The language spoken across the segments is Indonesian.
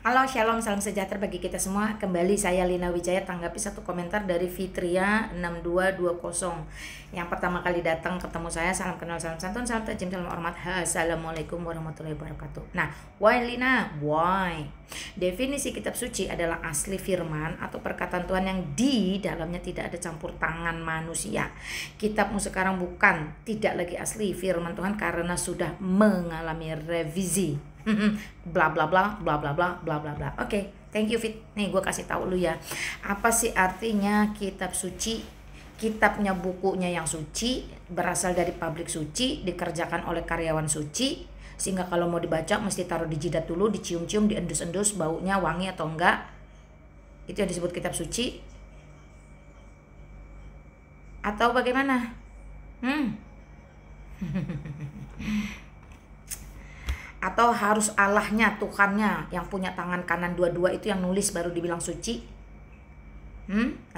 Halo, shalom, salam sejahtera bagi kita semua. Kembali saya Lina Wijaya tanggapi satu komentar dari Fitria 6220. Yang pertama kali datang ketemu saya, salam kenal, salam santun, salam tajam, salam hormat. Assalamualaikum warahmatullahi wabarakatuh. Nah, why Lina? Why? Definisi kitab suci adalah asli firman atau perkataan Tuhan yang di dalamnya tidak ada campur tangan manusia. Kitabmu sekarang tidak lagi asli firman Tuhan karena sudah mengalami revisi. Bla bla bla bla bla bla bla bla bla. Oke, thank you Fit. Nih gue kasih tahu lu ya. Apa sih artinya kitab suci? Kitabnya, bukunya yang suci, berasal dari pabrik suci, dikerjakan oleh karyawan suci, sehingga kalau mau dibaca mesti taruh di jidat dulu, dicium-cium, diendus-endus, baunya wangi atau enggak. Itu yang disebut kitab suci. Atau bagaimana? Atau harus Allahnya, Tuhannya yang punya tangan kanan dua-dua itu yang nulis baru dibilang suci?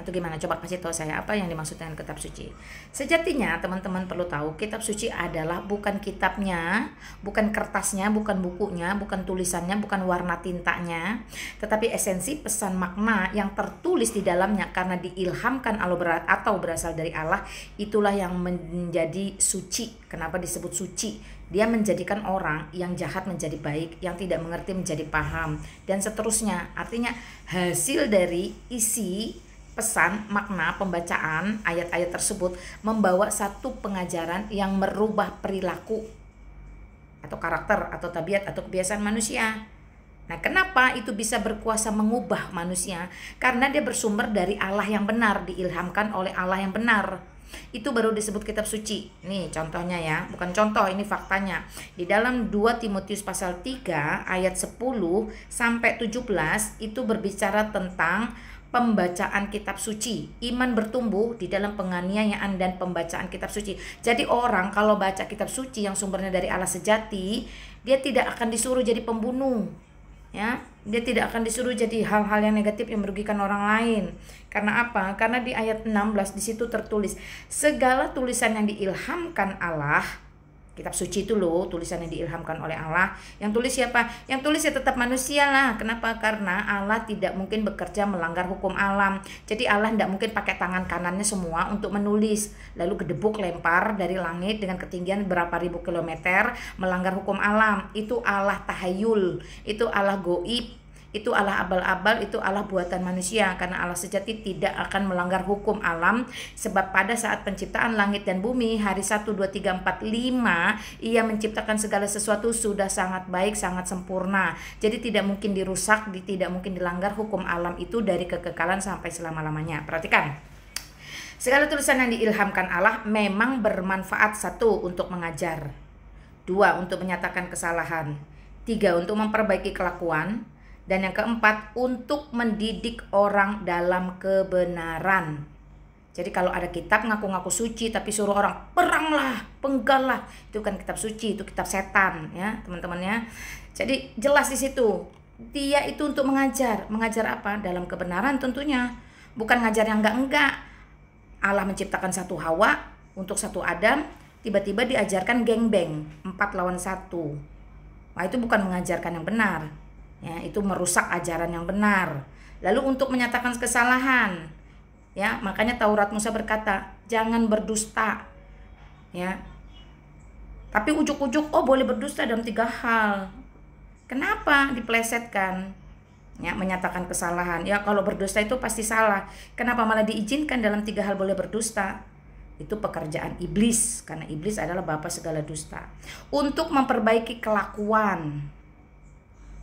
Atau gimana? Coba kasih tahu saya apa yang dimaksud dengan kitab suci. Sejatinya teman-teman perlu tahu, kitab suci adalah bukan kitabnya, bukan kertasnya, bukan bukunya, bukan tulisannya, bukan warna tintanya, tetapi esensi pesan makna yang tertulis di dalamnya karena diilhamkan Allah atau berasal dari Allah, itulah yang menjadi suci. Kenapa disebut suci? Dia menjadikan orang yang jahat menjadi baik, yang tidak mengerti menjadi paham, dan seterusnya. Artinya hasil dari isi pesan, makna, pembacaan ayat-ayat tersebut membawa satu pengajaran yang merubah perilaku atau karakter atau tabiat atau kebiasaan manusia. Nah, kenapa itu bisa berkuasa mengubah manusia? Karena dia bersumber dari Allah yang benar, diilhamkan oleh Allah yang benar. Itu baru disebut kitab suci. Nih contohnya ya, bukan contoh, ini faktanya. Di dalam 2 Timotius pasal 3 ayat 10 sampai 17 itu berbicara tentang pembacaan kitab suci. Iman bertumbuh di dalam penganiayaan dan pembacaan kitab suci. Jadi orang kalau baca kitab suci yang sumbernya dari Allah sejati, dia tidak akan disuruh jadi pembunuh. Ya, dia tidak akan disuruh jadi hal-hal yang negatif yang merugikan orang lain. Karena apa? Karena di ayat 16 di situ tertulis segala tulisan yang diilhamkan Allah. Kitab suci itu loh, tulisan yang diilhamkan oleh Allah. Yang tulis siapa? Yang tulis ya tetap manusia lah. Kenapa? Karena Allah tidak mungkin bekerja melanggar hukum alam. Jadi Allah tidak mungkin pakai tangan kanannya semua untuk menulis, lalu gedebuk lempar dari langit dengan ketinggian berapa ribu kilometer, melanggar hukum alam. Itu Allah tahayul, itu Allah goib, itu Allah abal-abal, itu Allah buatan manusia. Karena Allah sejati tidak akan melanggar hukum alam. Sebab pada saat penciptaan langit dan bumi, hari 1, 2, 3, 4, 5, Ia menciptakan segala sesuatu sudah sangat baik, sangat sempurna. Jadi tidak mungkin dirusak, tidak mungkin dilanggar hukum alam itu dari kekekalan sampai selama-lamanya. Perhatikan, segala tulisan yang diilhamkan Allah memang bermanfaat. 1, untuk mengajar. 2, untuk menyatakan kesalahan. 3, untuk memperbaiki kelakuan. Dan yang keempat, untuk mendidik orang dalam kebenaran. Jadi kalau ada kitab ngaku-ngaku suci tapi suruh orang peranglah, penggallah, itu kan kitab suci, itu kitab setan ya teman-teman ya. Jadi jelas di situ, dia itu untuk mengajar. Mengajar apa? Dalam kebenaran tentunya. Bukan ngajar yang enggak-enggak. Allah menciptakan satu Hawa untuk satu Adam, tiba-tiba diajarkan geng-beng 4 lawan 1. Wah, itu bukan mengajarkan yang benar. Ya, itu merusak ajaran yang benar. Lalu untuk menyatakan kesalahan, ya, makanya Taurat Musa berkata, jangan berdusta. Ya. Tapi ujuk-ujuk boleh berdusta dalam 3 hal. Kenapa diplesetkan? Ya, menyatakan kesalahan. Ya, kalau berdusta itu pasti salah. Kenapa malah diizinkan dalam 3 hal boleh berdusta? Itu pekerjaan iblis, karena iblis adalah bapa segala dusta. Untuk memperbaiki kelakuan.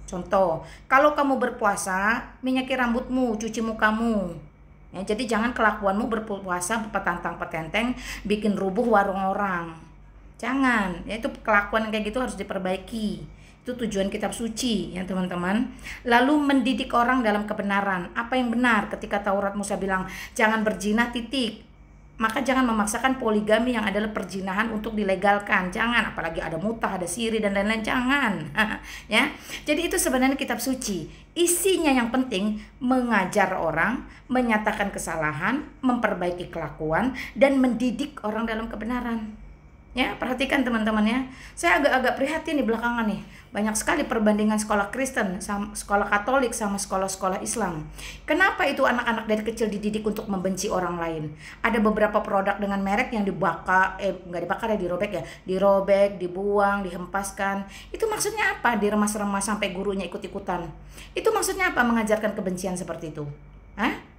Contoh, kalau kamu berpuasa, minyaki rambutmu, cuci mukamu. Ya, jadi jangan kelakuanmu berpuasa petantang-petenteng, bikin rubuh warung orang. Jangan, ya itu kelakuan yang kayak gitu harus diperbaiki. Itu tujuan kitab suci ya teman-teman. Lalu mendidik orang dalam kebenaran. Apa yang benar? Ketika Taurat Musa bilang jangan berzina titik, maka jangan memaksakan poligami yang adalah perzinahan untuk dilegalkan. Jangan, apalagi ada mutah, ada siri dan lain-lain, jangan. Ya. Jadi itu sebenarnya kitab suci. Isinya yang penting mengajar orang, menyatakan kesalahan, memperbaiki kelakuan dan mendidik orang dalam kebenaran. Ya, perhatikan teman-teman ya. Saya agak-agak prihatin di belakangan nih. Banyak sekali perbandingan sekolah Kristen, sama sekolah Katolik sama sekolah-sekolah Islam. Kenapa itu anak-anak dari kecil dididik untuk membenci orang lain? Ada beberapa produk dengan merek yang dibakar, nggak dibakar ya, dirobek ya. Dirobek, dibuang, dihempaskan. Itu maksudnya apa? Diremas-remas sampai gurunya ikut-ikutan. Itu maksudnya apa mengajarkan kebencian seperti itu? Hah?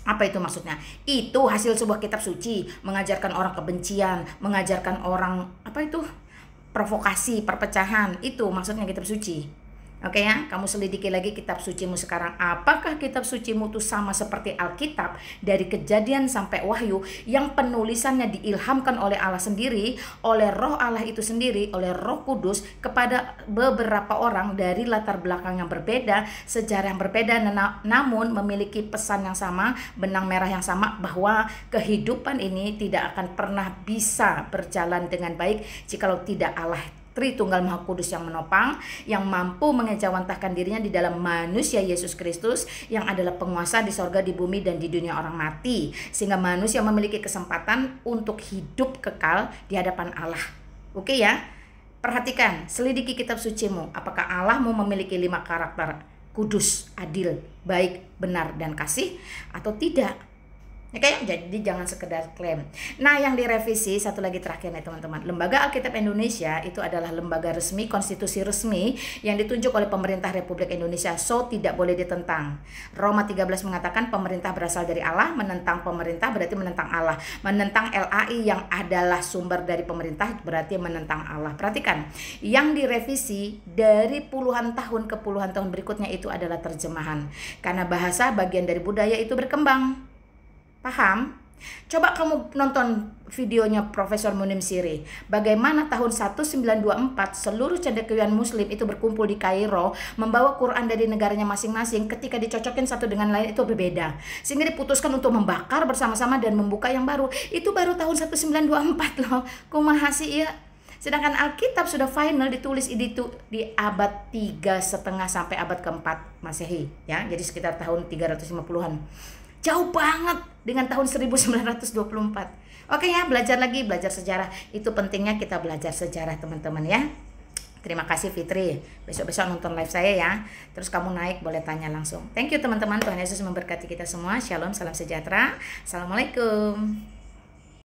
Apa itu maksudnya? Itu hasil sebuah kitab suci, mengajarkan orang kebencian, mengajarkan orang apa itu? Provokasi, perpecahan. Itu maksudnya kitab suci. Oke ya, kamu selidiki lagi kitab sucimu sekarang. Apakah kitab sucimu itu sama seperti Alkitab dari Kejadian sampai Wahyu yang penulisannya diilhamkan oleh Allah sendiri, oleh Roh Allah itu sendiri, oleh Roh Kudus kepada beberapa orang dari latar belakang yang berbeda, sejarah yang berbeda, namun memiliki pesan yang sama, benang merah yang sama, bahwa kehidupan ini tidak akan pernah bisa berjalan dengan baik jikalau tidak Allah Tritunggal Maha Kudus yang menopang, yang mampu mengejawantahkan dirinya di dalam manusia Yesus Kristus yang adalah penguasa di sorga, di bumi, dan di dunia orang mati, sehingga manusia memiliki kesempatan untuk hidup kekal di hadapan Allah. Oke ya, perhatikan, selidiki kitab sucimu. Apakah Allahmu memiliki 5 karakter: kudus, adil, baik, benar, dan kasih, atau tidak? Oke, jadi jangan sekedar klaim. Nah, yang direvisi satu lagi terakhir nih teman-teman. Lembaga Alkitab Indonesia itu adalah lembaga resmi, konstitusi resmi yang ditunjuk oleh pemerintah Republik Indonesia, so tidak boleh ditentang. Roma 13 mengatakan pemerintah berasal dari Allah, menentang pemerintah berarti menentang Allah. Menentang LAI yang adalah sumber dari pemerintah berarti menentang Allah. Perhatikan, yang direvisi dari puluhan tahun ke puluhan tahun berikutnya itu adalah terjemahan. Karena bahasa bagian dari budaya itu berkembang. Paham? Coba kamu nonton videonya Profesor Munim Siri. Bagaimana tahun 1924 seluruh cendekiawan muslim itu berkumpul di Kairo, membawa Quran dari negaranya masing-masing, ketika dicocokin satu dengan lain itu berbeda. Sehingga diputuskan untuk membakar bersama-sama dan membuka yang baru. Itu baru tahun 1924 loh. Kumaha sih ya? Sedangkan Alkitab sudah final ditulis itu di abad 3,5 sampai abad ke-4 Masehi ya. Jadi sekitar tahun 350-an. Jauh banget dengan tahun 1924. Oke ya, belajar lagi, belajar sejarah. Itu pentingnya kita belajar sejarah teman-teman ya. Terima kasih Fitri. Besok-besok nonton live saya ya. Terus kamu naik boleh tanya langsung. Thank you teman-teman. Tuhan Yesus memberkati kita semua. Shalom, salam sejahtera. Assalamualaikum.